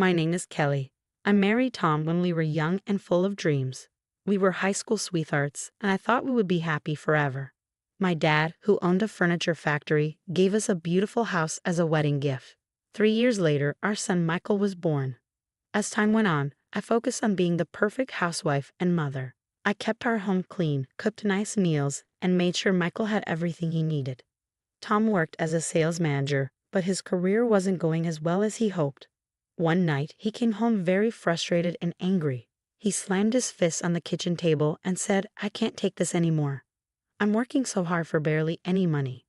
My name is Kelly. I married Tom when we were young and full of dreams. We were high school sweethearts, and I thought we would be happy forever. My dad, who owned a furniture factory, gave us a beautiful house as a wedding gift. 3 years later, our son Michael was born. As time went on, I focused on being the perfect housewife and mother. I kept our home clean, cooked nice meals, and made sure Michael had everything he needed. Tom worked as a sales manager, but his career wasn't going as well as he hoped. One night, he came home very frustrated and angry. He slammed his fists on the kitchen table and said, "I can't take this anymore. I'm working so hard for barely any money."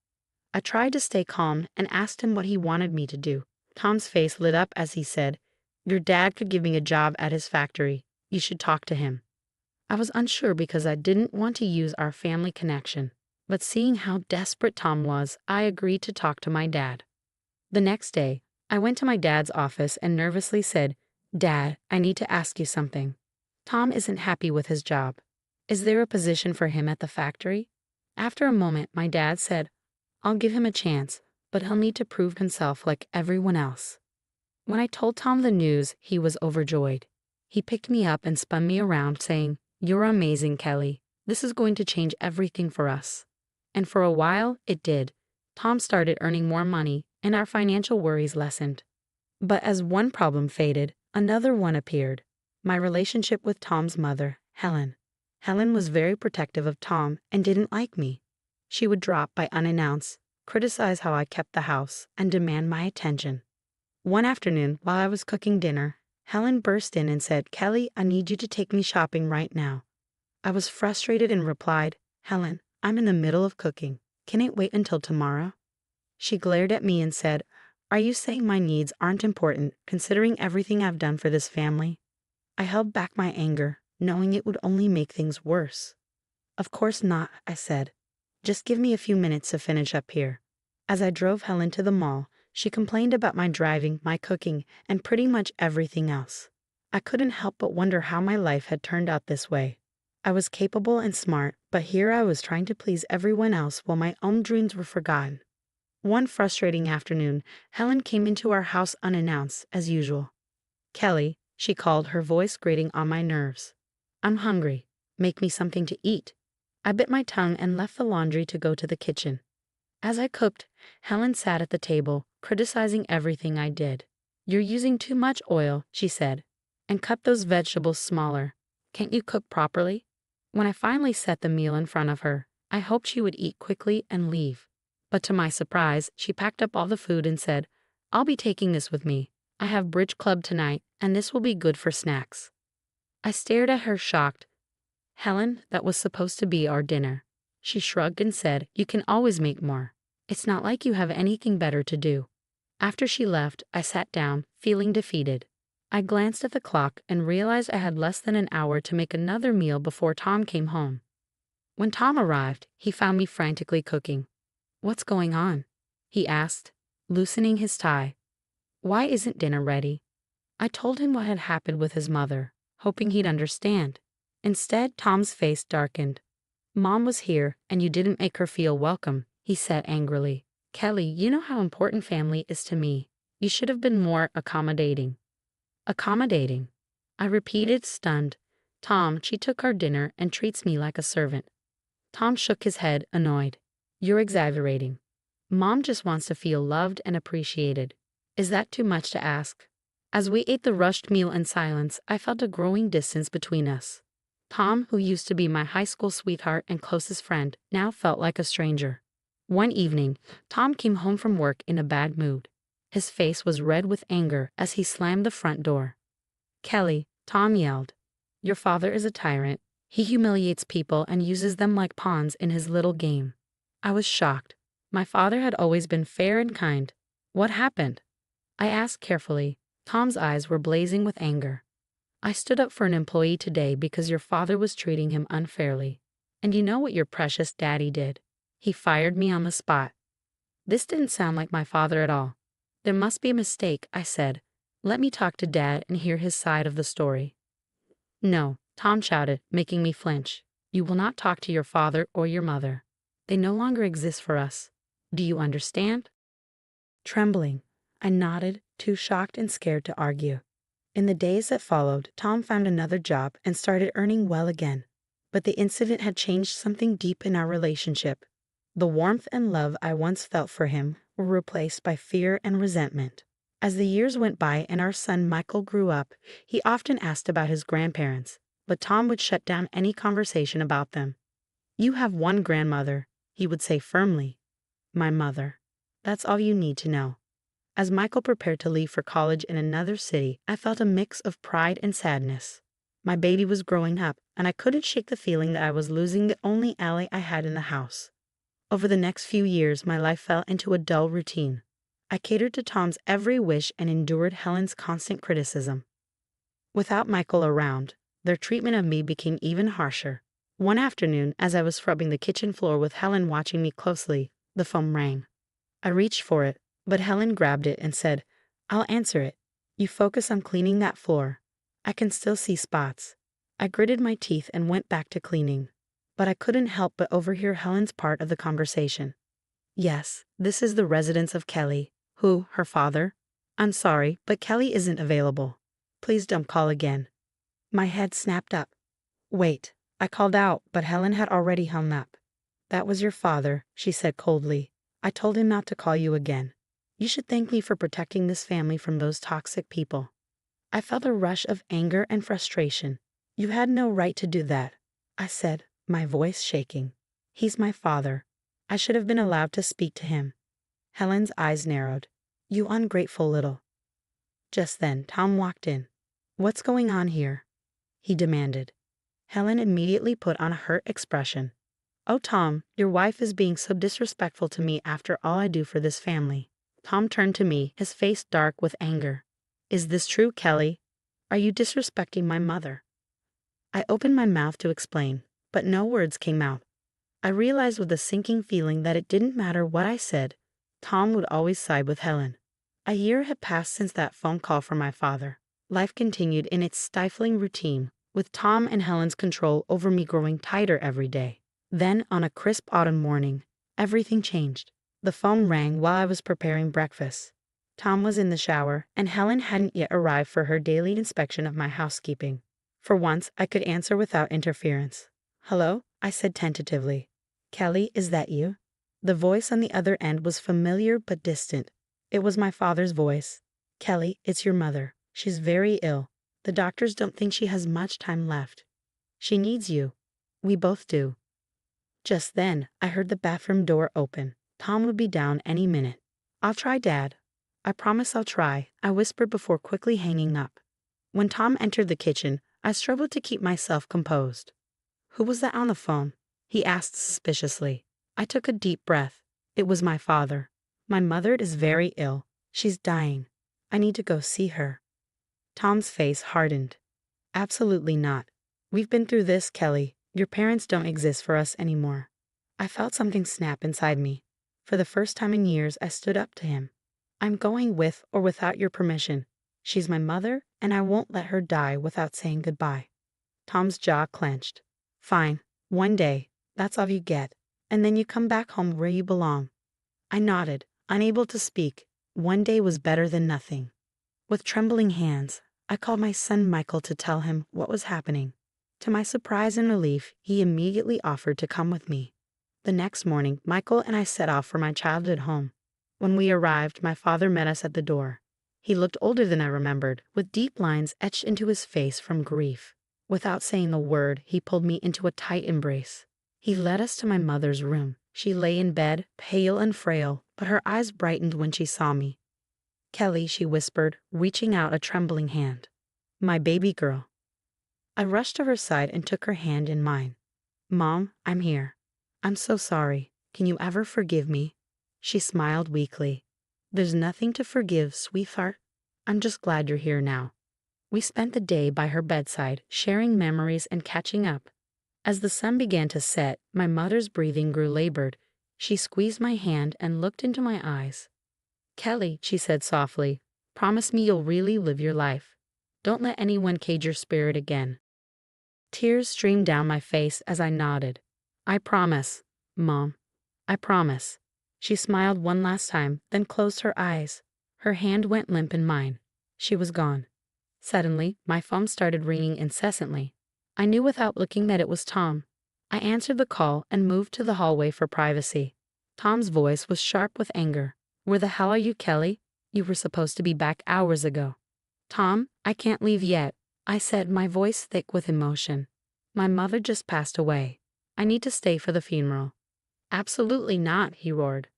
I tried to stay calm and asked him what he wanted me to do. Tom's face lit up as he said, "Your dad could give me a job at his factory. You should talk to him." I was unsure because I didn't want to use our family connection, but seeing how desperate Tom was, I agreed to talk to my dad. The next day, I went to my dad's office and nervously said, "Dad, I need to ask you something. Tom isn't happy with his job. Is there a position for him at the factory?" After a moment, my dad said, "I'll give him a chance, but he'll need to prove himself like everyone else." When I told Tom the news, he was overjoyed. He picked me up and spun me around, saying, "You're amazing, Kelly. This is going to change everything for us." And for a while, it did. Tom started earning more money, and our financial worries lessened. But as one problem faded, another one appeared. My relationship with Tom's mother, Helen. Helen was very protective of Tom and didn't like me. She would drop by unannounced, criticize how I kept the house, and demand my attention. One afternoon, while I was cooking dinner, Helen burst in and said, "Kelly, I need you to take me shopping right now." I was frustrated and replied, "Helen, I'm in the middle of cooking. Can it wait until tomorrow?" She glared at me and said, "Are you saying my needs aren't important, considering everything I've done for this family?" I held back my anger, knowing it would only make things worse. "Of course not," I said. "Just give me a few minutes to finish up here." As I drove Helen to the mall, she complained about my driving, my cooking, and pretty much everything else. I couldn't help but wonder how my life had turned out this way. I was capable and smart, but here I was trying to please everyone else while my own dreams were forgotten. One frustrating afternoon, Helen came into our house unannounced, as usual. "Kelly," she called, her voice grating on my nerves. "I'm hungry. Make me something to eat." I bit my tongue and left the laundry to go to the kitchen. As I cooked, Helen sat at the table, criticizing everything I did. "You're using too much oil," she said, "and cut those vegetables smaller. Can't you cook properly?" When I finally set the meal in front of her, I hoped she would eat quickly and leave. But to my surprise, she packed up all the food and said, "I'll be taking this with me. I have bridge club tonight, and this will be good for snacks." I stared at her shocked. "Helen, that was supposed to be our dinner." She shrugged and said, "You can always make more. It's not like you have anything better to do." After she left, I sat down, feeling defeated. I glanced at the clock and realized I had less than an hour to make another meal before Tom came home. When Tom arrived, he found me frantically cooking. "What's going on?" he asked, loosening his tie. "Why isn't dinner ready?" I told him what had happened with his mother, hoping he'd understand. Instead, Tom's face darkened. "Mom was here, and you didn't make her feel welcome," he said angrily. "Kelly, you know how important family is to me. You should have been more accommodating." "Accommodating?" I repeated, stunned. "Tom, she took our dinner and treats me like a servant." Tom shook his head, annoyed. "You're exaggerating. Mom just wants to feel loved and appreciated. Is that too much to ask?" As we ate the rushed meal in silence, I felt a growing distance between us. Tom, who used to be my high school sweetheart and closest friend, now felt like a stranger. One evening, Tom came home from work in a bad mood. His face was red with anger as he slammed the front door. "Kelly," Tom yelled, "your father is a tyrant. He humiliates people and uses them like pawns in his little game." I was shocked. My father had always been fair and kind. What happened? I asked carefully. Tom's eyes were blazing with anger. "I stood up for an employee today because your father was treating him unfairly. And you know what your precious daddy did? He fired me on the spot." This didn't sound like my father at all. "There must be a mistake," I said. "Let me talk to Dad and hear his side of the story." "No," Tom shouted, making me flinch. "You will not talk to your father or your mother. They no longer exist for us. Do you understand?" Trembling, I nodded, too shocked and scared to argue. In the days that followed, Tom found another job and started earning well again. But the incident had changed something deep in our relationship. The warmth and love I once felt for him were replaced by fear and resentment. As the years went by and our son Michael grew up, he often asked about his grandparents, but Tom would shut down any conversation about them. "You have one grandmother," he would say firmly. "My mother. That's all you need to know." As Michael prepared to leave for college in another city, I felt a mix of pride and sadness. My baby was growing up, and I couldn't shake the feeling that I was losing the only ally I had in the house. Over the next few years, my life fell into a dull routine. I catered to Tom's every wish and endured Helen's constant criticism. Without Michael around, their treatment of me became even harsher. One afternoon, as I was scrubbing the kitchen floor with Helen watching me closely, the phone rang. I reached for it, but Helen grabbed it and said, "I'll answer it. You focus on cleaning that floor. I can still see spots." I gritted my teeth and went back to cleaning. But I couldn't help but overhear Helen's part of the conversation. "Yes, this is the residence of Kelly. Who, her father? I'm sorry, but Kelly isn't available. Please don't call again." My head snapped up. "Wait," I called out, but Helen had already hung up. "That was your father," she said coldly. "I told him not to call you again. You should thank me for protecting this family from those toxic people." I felt a rush of anger and frustration. "You had no right to do that," I said, my voice shaking. "He's my father. I should have been allowed to speak to him." Helen's eyes narrowed. "You ungrateful little." Just then, Tom walked in. "What's going on here?" he demanded. Helen immediately put on a hurt expression. "Oh, Tom, your wife is being so disrespectful to me after all I do for this family." Tom turned to me, his face dark with anger. "Is this true, Kelly? Are you disrespecting my mother?" I opened my mouth to explain, but no words came out. I realized with a sinking feeling that it didn't matter what I said, Tom would always side with Helen. A year had passed since that phone call from my father. Life continued in its stifling routine, with Tom and Helen's control over me growing tighter every day. Then, on a crisp autumn morning, everything changed. The phone rang while I was preparing breakfast. Tom was in the shower, and Helen hadn't yet arrived for her daily inspection of my housekeeping. For once, I could answer without interference. "Hello?" I said tentatively. "Kelly, is that you?" The voice on the other end was familiar but distant. It was my father's voice. "Kelly, it's your mother. She's very ill. The doctors don't think she has much time left. She needs you. We both do." Just then, I heard the bathroom door open. Tom would be down any minute. "I'll try, Dad. I promise I'll try," I whispered before quickly hanging up. When Tom entered the kitchen, I struggled to keep myself composed. "Who was that on the phone?" he asked suspiciously. I took a deep breath. It was my father. "My mother is very ill. She's dying. I need to go see her." Tom's face hardened. "Absolutely not. We've been through this, Kelly. Your parents don't exist for us anymore." I felt something snap inside me. For the first time in years, I stood up to him. "I'm going with or without your permission. She's my mother, and I won't let her die without saying goodbye." Tom's jaw clenched. "Fine. One day. That's all you get. And then you come back home where you belong." I nodded, unable to speak. One day was better than nothing. With trembling hands, I called my son Michael to tell him what was happening. To my surprise and relief, he immediately offered to come with me. The next morning, Michael and I set off for my childhood home. When we arrived, my father met us at the door. He looked older than I remembered, with deep lines etched into his face from grief. Without saying a word, he pulled me into a tight embrace. He led us to my mother's room. She lay in bed, pale and frail, but her eyes brightened when she saw me. "Kelly," she whispered, reaching out a trembling hand. "My baby girl." I rushed to her side and took her hand in mine. "Mom, I'm here. I'm so sorry. Can you ever forgive me?" She smiled weakly. "There's nothing to forgive, sweetheart. I'm just glad you're here now." We spent the day by her bedside, sharing memories and catching up. As the sun began to set, my mother's breathing grew labored. She squeezed my hand and looked into my eyes. "Kelly," she said softly, "promise me you'll really live your life. Don't let anyone cage your spirit again." Tears streamed down my face as I nodded. "I promise, Mom. I promise." She smiled one last time, then closed her eyes. Her hand went limp in mine. She was gone. Suddenly, my phone started ringing incessantly. I knew without looking that it was Tom. I answered the call and moved to the hallway for privacy. Tom's voice was sharp with anger. "Where the hell are you, Kelly? You were supposed to be back hours ago." "Tom, I can't leave yet," I said, my voice thick with emotion. "My mother just passed away. I need to stay for the funeral." "Absolutely not," he roared.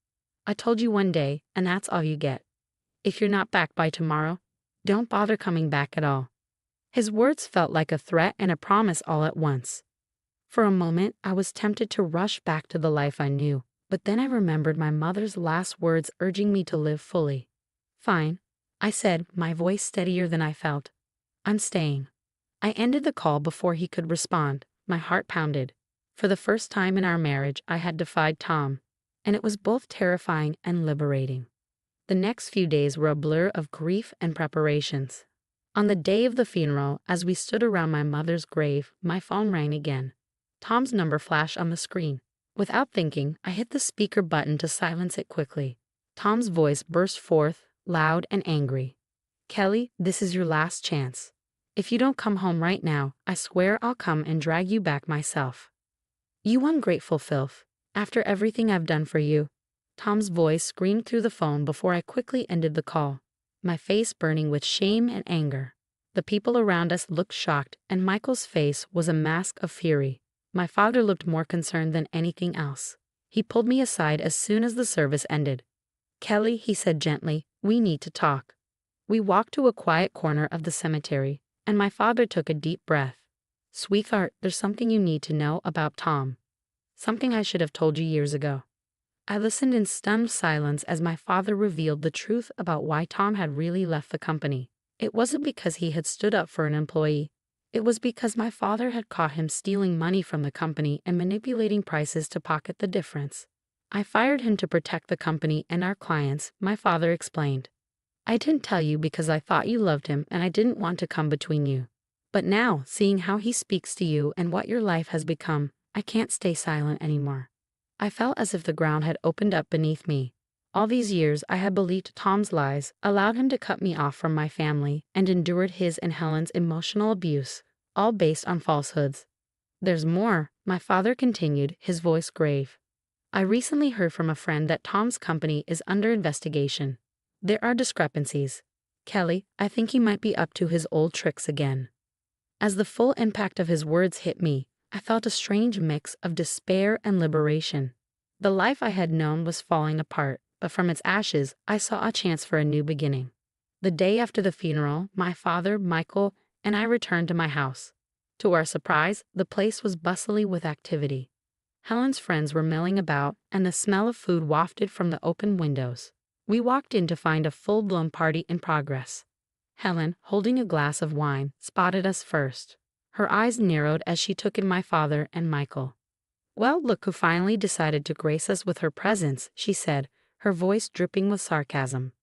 "I told you one day, and that's all you get. If you're not back by tomorrow, don't bother coming back at all." His words felt like a threat and a promise all at once. For a moment, I was tempted to rush back to the life I knew, but then I remembered my mother's last words urging me to live fully. "Fine," I said, my voice steadier than I felt. "I'm staying." I ended the call before he could respond. My heart pounded. For the first time in our marriage, I had defied Tom, and it was both terrifying and liberating. The next few days were a blur of grief and preparations. On the day of the funeral, as we stood around my mother's grave, my phone rang again. Tom's number flashed on the screen. Without thinking, I hit the speaker button to silence it quickly. Tom's voice burst forth, loud and angry. "Kelly, this is your last chance. If you don't come home right now, I swear I'll come and drag you back myself. You ungrateful filth. After everything I've done for you." Tom's voice screamed through the phone before I quickly ended the call, my face burning with shame and anger. The people around us looked shocked, and Michael's face was a mask of fury. My father looked more concerned than anything else. He pulled me aside as soon as the service ended. "Kelly," he said gently, "we need to talk." We walked to a quiet corner of the cemetery, and my father took a deep breath. "Sweetheart, there's something you need to know about Tom. Something I should have told you years ago." I listened in stunned silence as my father revealed the truth about why Tom had really left the company. It wasn't because he had stood up for an employee. It was because my father had caught him stealing money from the company and manipulating prices to pocket the difference. "I fired him to protect the company and our clients," my father explained. "I didn't tell you because I thought you loved him and I didn't want to come between you. But now, seeing how he speaks to you and what your life has become, I can't stay silent anymore." I felt as if the ground had opened up beneath me. All these years I had believed Tom's lies, allowed him to cut me off from my family, and endured his and Helen's emotional abuse, all based on falsehoods. "There's more," my father continued, his voice grave. "I recently heard from a friend that Tom's company is under investigation. There are discrepancies. Kelly, I think he might be up to his old tricks again." As the full impact of his words hit me, I felt a strange mix of despair and liberation. The life I had known was falling apart, but from its ashes, I saw a chance for a new beginning. The day after the funeral, my father, Michael, and I returned to my house. To our surprise, the place was bustling with activity. Helen's friends were milling about, and the smell of food wafted from the open windows. We walked in to find a full-blown party in progress. Helen, holding a glass of wine, spotted us first. Her eyes narrowed as she took in my father and Michael. "Well, look who finally decided to grace us with her presence," she said, her voice dripping with sarcasm.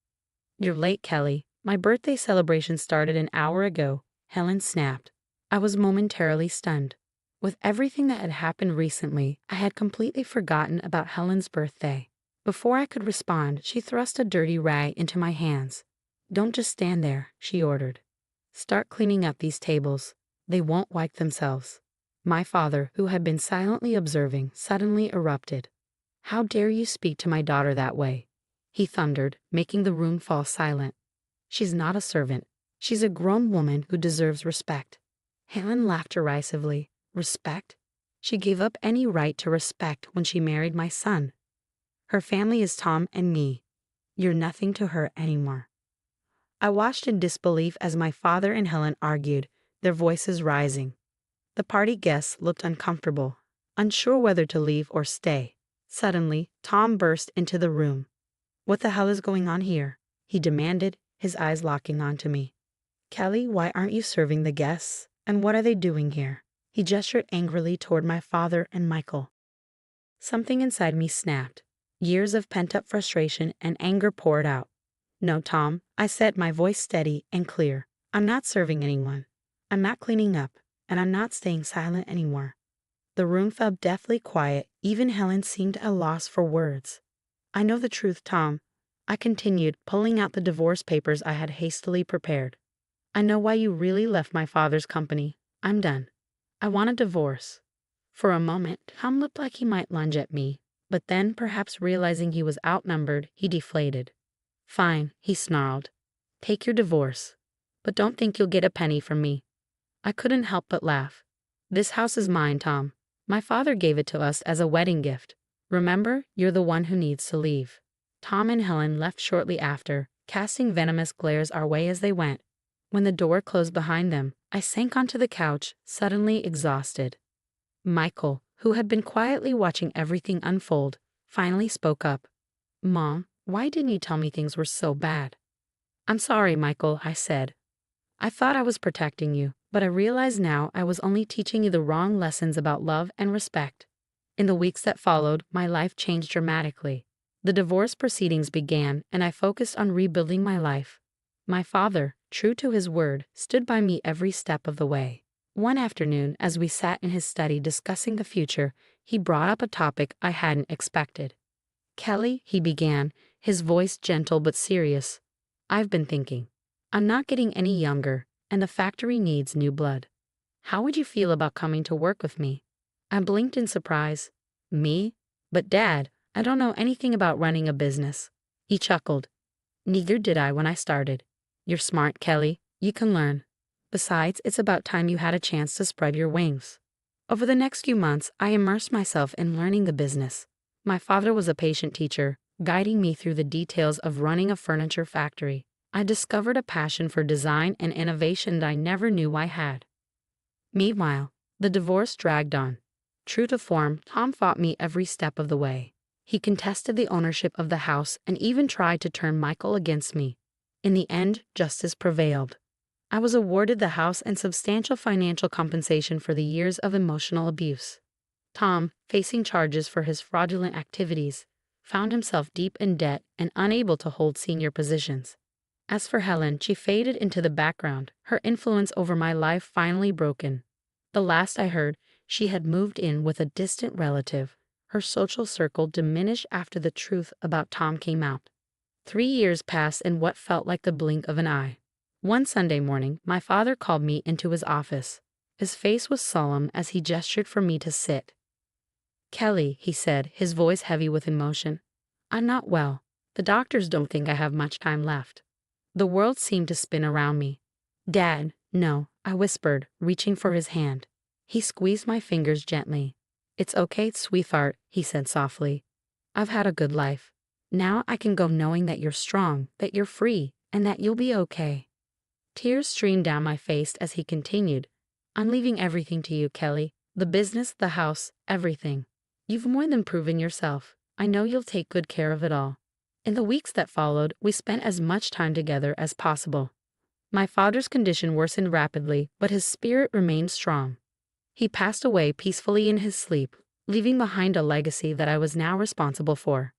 "You're late, Kelly. My birthday celebration started an hour ago," Helen snapped. I was momentarily stunned. With everything that had happened recently, I had completely forgotten about Helen's birthday. Before I could respond, she thrust a dirty rag into my hands. "Don't just stand there," she ordered. "Start cleaning up these tables. They won't wipe themselves." My father, who had been silently observing, suddenly erupted. "How dare you speak to my daughter that way?" he thundered, making the room fall silent. "She's not a servant. She's a grown woman who deserves respect." Helen laughed derisively. "Respect? She gave up any right to respect when she married my son. Her family is Tom and me. You're nothing to her anymore." I watched in disbelief as my father and Helen argued, their voices rising. The party guests looked uncomfortable, unsure whether to leave or stay. Suddenly, Tom burst into the room. "What the hell is going on here?" he demanded, his eyes locking onto me. "Kelly, why aren't you serving the guests? And what are they doing here?" He gestured angrily toward my father and Michael. Something inside me snapped. Years of pent-up frustration and anger poured out. "No, Tom," I said, my voice steady and clear. "I'm not serving anyone. I'm not cleaning up, and I'm not staying silent anymore." The room fell deathly quiet. Even Helen seemed at a loss for words. "I know the truth, Tom," I continued, pulling out the divorce papers I had hastily prepared. I know why you really left my father's company. I'm done. I want a divorce." For a moment, Tom looked like he might lunge at me, but then, perhaps realizing he was outnumbered, he deflated. "Fine," he snarled. "Take your divorce. But don't think you'll get a penny from me." I couldn't help but laugh. "This house is mine, Tom. My father gave it to us as a wedding gift. Remember, you're the one who needs to leave." Tom and Helen left shortly after, casting venomous glares our way as they went. When the door closed behind them, I sank onto the couch, suddenly exhausted. Michael, who had been quietly watching everything unfold, finally spoke up. "Mom, why didn't you tell me things were so bad?" "I'm sorry, Michael," I said. "I thought I was protecting you, but I realize now I was only teaching you the wrong lessons about love and respect." In the weeks that followed, my life changed dramatically. The divorce proceedings began, and I focused on rebuilding my life. My father, true to his word, stood by me every step of the way. One afternoon, as we sat in his study discussing the future, he brought up a topic I hadn't expected. "Kelly," he began, his voice gentle but serious, "I've been thinking. I'm not getting any younger, and the factory needs new blood. How would you feel about coming to work with me?" I blinked in surprise. "Me? But Dad, I don't know anything about running a business." He chuckled. "Neither did I when I started. You're smart, Kelly. You can learn. Besides, it's about time you had a chance to spread your wings." Over the next few months, I immersed myself in learning the business. My father was a patient teacher, guiding me through the details of running a furniture factory. I discovered a passion for design and innovation that I never knew I had. Meanwhile, the divorce dragged on. True to form, Tom fought me every step of the way. He contested the ownership of the house and even tried to turn Michael against me. In the end, justice prevailed. I was awarded the house and substantial financial compensation for the years of emotional abuse. Tom, facing charges for his fraudulent activities, found himself deep in debt and unable to hold senior positions. As for Helen, she faded into the background, her influence over my life finally broken. The last I heard, she had moved in with a distant relative. Her social circle diminished after the truth about Tom came out. 3 years passed in what felt like the blink of an eye. One Sunday morning, my father called me into his office. His face was solemn as he gestured for me to sit. "Kelly," he said, his voice heavy with emotion, "I'm not well. The doctors don't think I have much time left." The world seemed to spin around me. "Dad, no," I whispered, reaching for his hand. He squeezed my fingers gently. "It's okay, sweetheart," he said softly. "I've had a good life. Now I can go knowing that you're strong, that you're free, and that you'll be okay." Tears streamed down my face as he continued. "I'm leaving everything to you, Kelly. The business, the house, everything. You've more than proven yourself. I know you'll take good care of it all." In the weeks that followed, we spent as much time together as possible. My father's condition worsened rapidly, but his spirit remained strong. He passed away peacefully in his sleep, leaving behind a legacy that I was now responsible for.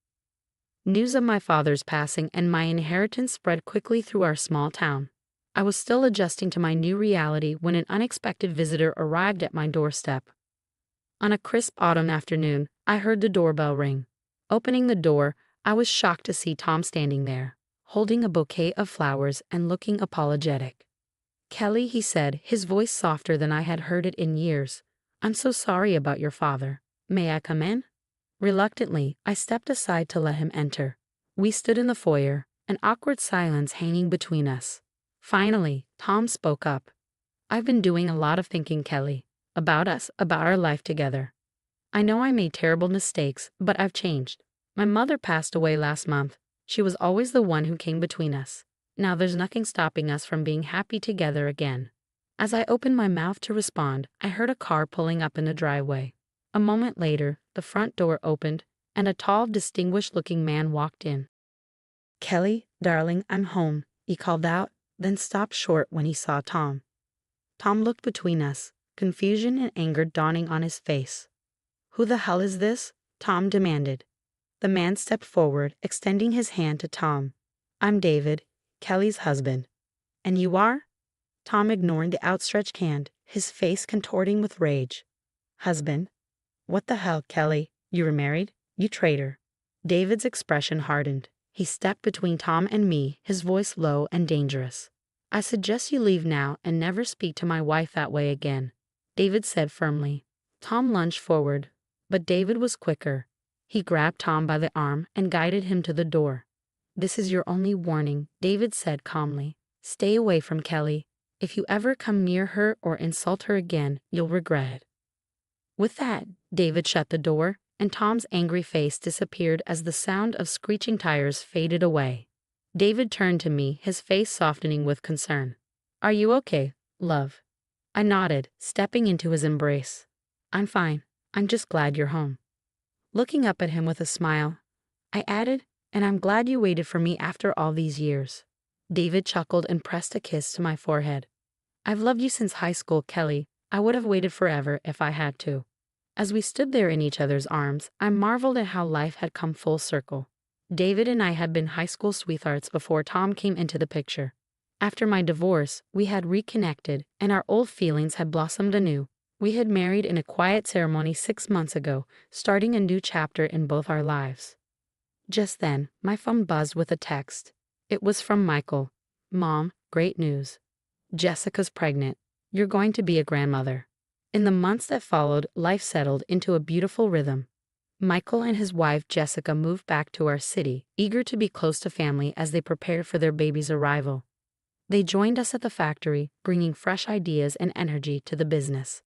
News of my father's passing and my inheritance spread quickly through our small town. I was still adjusting to my new reality when an unexpected visitor arrived at my doorstep. On a crisp autumn afternoon, I heard the doorbell ring. Opening the door, I was shocked to see Tom standing there, holding a bouquet of flowers and looking apologetic. "Kelly," he said, his voice softer than I had heard it in years, "I'm so sorry about your father. May I come in?" Reluctantly, I stepped aside to let him enter. We stood in the foyer, an awkward silence hanging between us. Finally, Tom spoke up. "I've been doing a lot of thinking, Kelly, about us, about our life together. I know I made terrible mistakes, but I've changed. My mother passed away last month. She was always the one who came between us. Now there's nothing stopping us from being happy together again." As I opened my mouth to respond, I heard a car pulling up in the driveway. A moment later, the front door opened, and a tall, distinguished-looking man walked in. "Kelly, darling, I'm home," he called out, then stopped short when he saw Tom. Tom looked between us, confusion and anger dawning on his face. "Who the hell is this?" Tom demanded. The man stepped forward, extending his hand to Tom. "I'm David, Kelly's husband." "And you are?" Tom ignored the outstretched hand, his face contorting with rage. "Husband? What the hell, Kelly? You were married? You traitor." David's expression hardened. He stepped between Tom and me, his voice low and dangerous. I suggest you leave now and never speak to my wife that way again, David said firmly. Tom lunged forward, but David was quicker. He grabbed Tom by the arm and guided him to the door. This is your only warning, David said calmly. Stay away from Kelly. If you ever come near her or insult her again, you'll regret it. With that, David shut the door, and Tom's angry face disappeared as the sound of screeching tires faded away. David turned to me, his face softening with concern. Are you okay, love? I nodded, stepping into his embrace. I'm fine. I'm just glad you're home. Looking up at him with a smile, I added, and I'm glad you waited for me after all these years. David chuckled and pressed a kiss to my forehead. I've loved you since high school, Kelly. I would have waited forever if I had to. As we stood there in each other's arms, I marveled at how life had come full circle. David and I had been high school sweethearts before Tom came into the picture. After my divorce, we had reconnected, and our old feelings had blossomed anew. We had married in a quiet ceremony 6 months ago, starting a new chapter in both our lives. Just then, my phone buzzed with a text. It was from Michael. Mom, great news. Jessica's pregnant. You're going to be a grandmother. In the months that followed, life settled into a beautiful rhythm. Michael and his wife Jessica moved back to our city, eager to be close to family as they prepared for their baby's arrival. They joined us at the factory, bringing fresh ideas and energy to the business.